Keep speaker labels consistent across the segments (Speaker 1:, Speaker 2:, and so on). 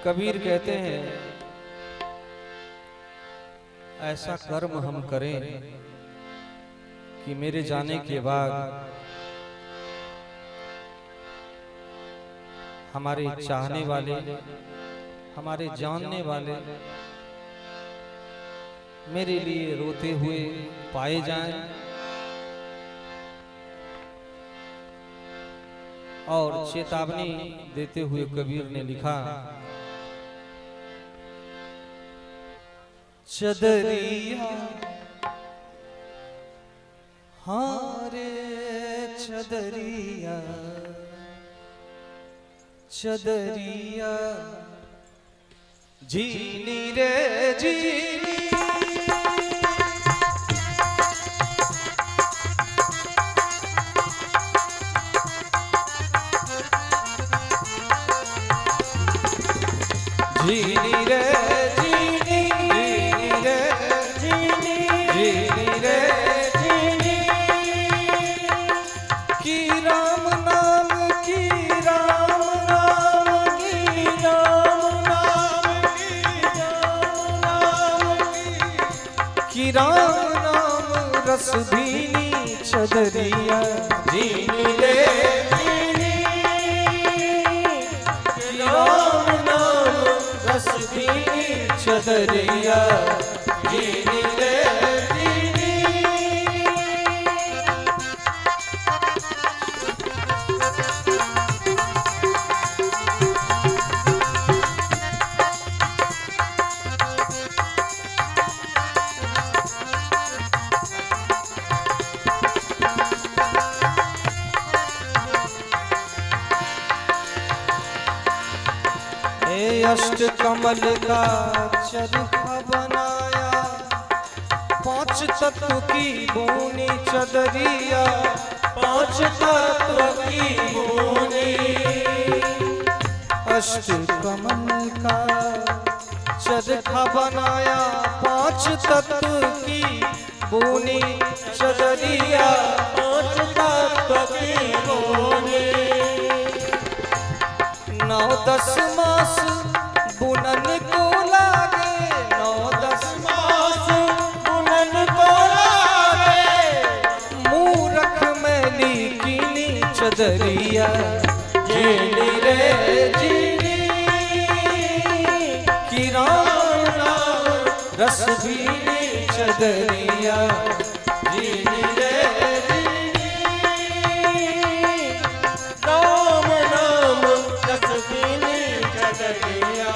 Speaker 1: कबीर कहते हैं ऐसा कर्म हम करें कि मेरे जाने के बाद हमारे चाहने वाले, हमारे जानने वाले मेरे लिए रोते हुए पाए जाएं और चेतावनी देते हुए कबीर ने लिखा, चदरिया हारे चदरिया चदरिया जीनी रे जीनी जीनी रे जीनी जीनी रे जीनी जीनी रे जीनी की राम नाम की राम नाम की राम नाम की राम नाम रस भीनी चदरिया जीनी रे जीनी की राम नाम रस भीनी चदरिया जीनी रे जीनी। अष्ट कमल का चरखा बनाया, पांच तत्व की बोनी चदरिया, पांच तत्व की बोनी। अष्ट कमल का चरखा बनाया, पांच तत्व की बोनी चदरिया, पांच तत्व की बोनी। 9-10 मास बुनन को लागे, 9-10 मास बुनन को लागे, मूरख मैली कीनी चदरिया जीनी रे जीनी की राम नाम रस भीनी चदरिया जीनी रे जीनी राम नाम रस भीनी चदरिया।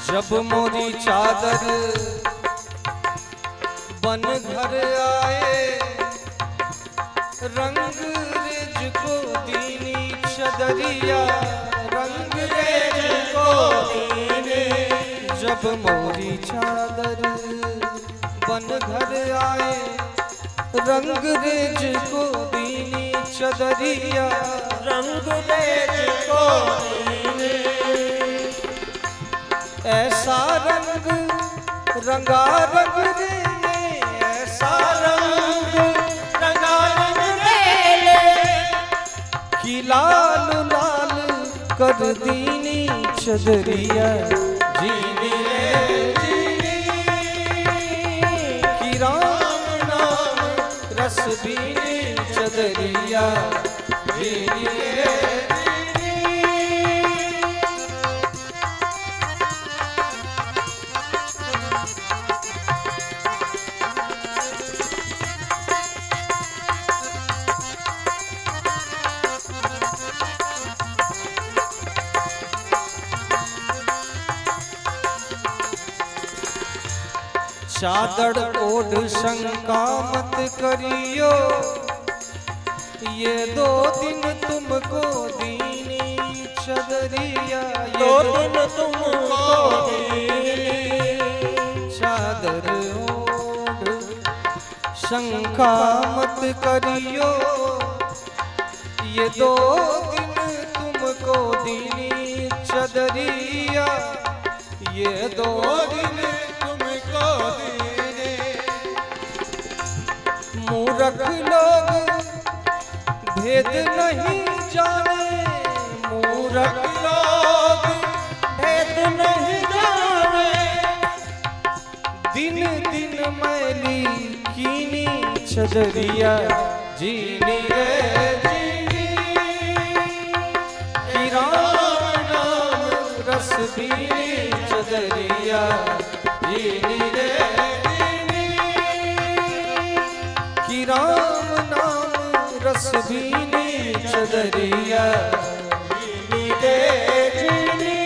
Speaker 1: जब मोरी चादर बन घर आए, रंग रेज को दीनी चदरिया, रंग रेज को दीनी। जब मोरी चादर बन घर आए, रंग रेज को दीनी चदरिया, रंग रेज को दीनी। ऐसा रंग रंगा रंग रे, ऐसा रंग रंगा रंग रे, कि लाल लाल कर दीनी चदरिया जीनी रे जीनी की राम नाम रस भीनी चदरिया जीनी रे। चादर ओढ़ शंका मत करियो, ये 2 दिन तुमको दीनी चदरिया,
Speaker 2: दो दिन तुमको
Speaker 1: चादर ओढ़ शंका मत करियो। ये 2 दिन तुमको दीनी चदरिया, ये 2 दिन
Speaker 2: तुमको दीनी।
Speaker 1: मूर्ख लोग भेद नहीं जाने, मूर्ख
Speaker 2: लोग भेद नहीं जाने।
Speaker 1: दिन दिन मैली कीनी चदरिया, जीनी रे जीनी कि राम नाम रस बीनी चदरिया, जीनी रे जीनी कि राम नाम रस बीनी चदरिया, जीनी रे जीनी।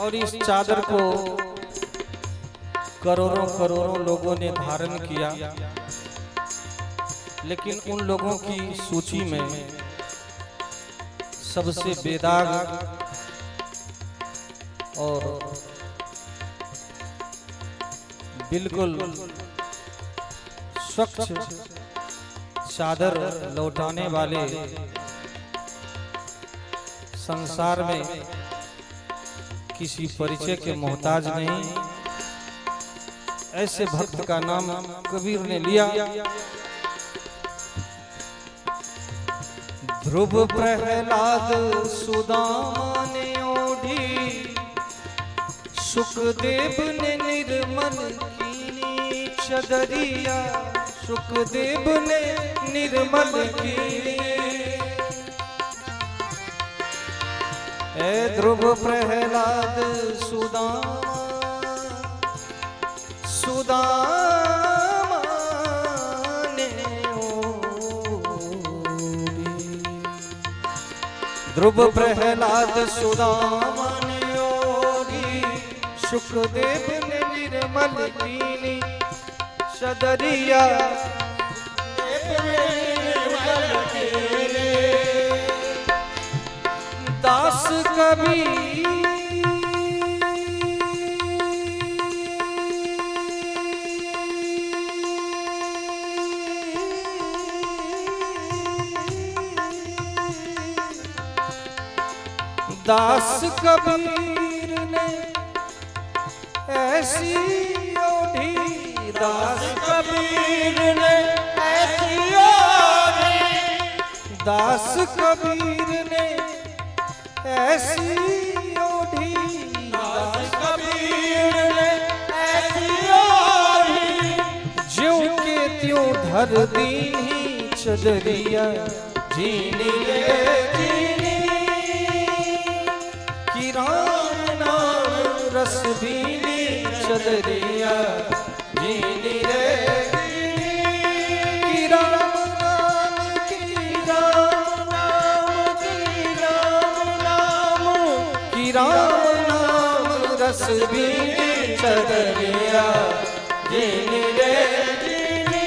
Speaker 1: और इस चादर को करोड़ों करोड़ों लोगों ने धारण किया, लेकिन उन लोगों की सूची में सबसे बेदाग और बिल्कुल स्वच्छ चादर लौटाने वाले संसार में किसी परिचय के मोहताज नहीं, ऐसे भक्त का नाम कबीर ने लिया। ध्रुव प्रहलाद सुदामा ने ओढ़ी, सुखदेव ने निर्मल कीनी चदरिया, सुखदेव ने निर्मल कीनी। ए ध्रुव प्रहलाद सुदामा, सुदामा ने ओढ़ी, ध्रुव प्रहलाद सुदामा ने ओढ़ी, सुखदेव ने निर्मल कीनी चदरिया, दास कबीर दास कबीर ने ऐसी ओढ़ी, दास
Speaker 2: कबीर ने ऐसी ओढ़ी,
Speaker 1: दास कबीर ने ऐसी ओढ़ी,
Speaker 2: दास कबीर ने ऐसी ओढ़ी,
Speaker 1: ज्यों के त्यों धर दीनी चदरिया, जीनी रे जीनी कि राम नाम रस बीनी चदरिया, जीनी रे जीनी कि राम नाम की राम नाम की राम नाम कि राम नाम रस बीनी चदरिया, जीनी रे जीनी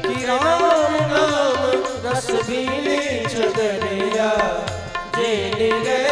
Speaker 1: कि राम नाम रस बीनी चदरिया, जीनी रे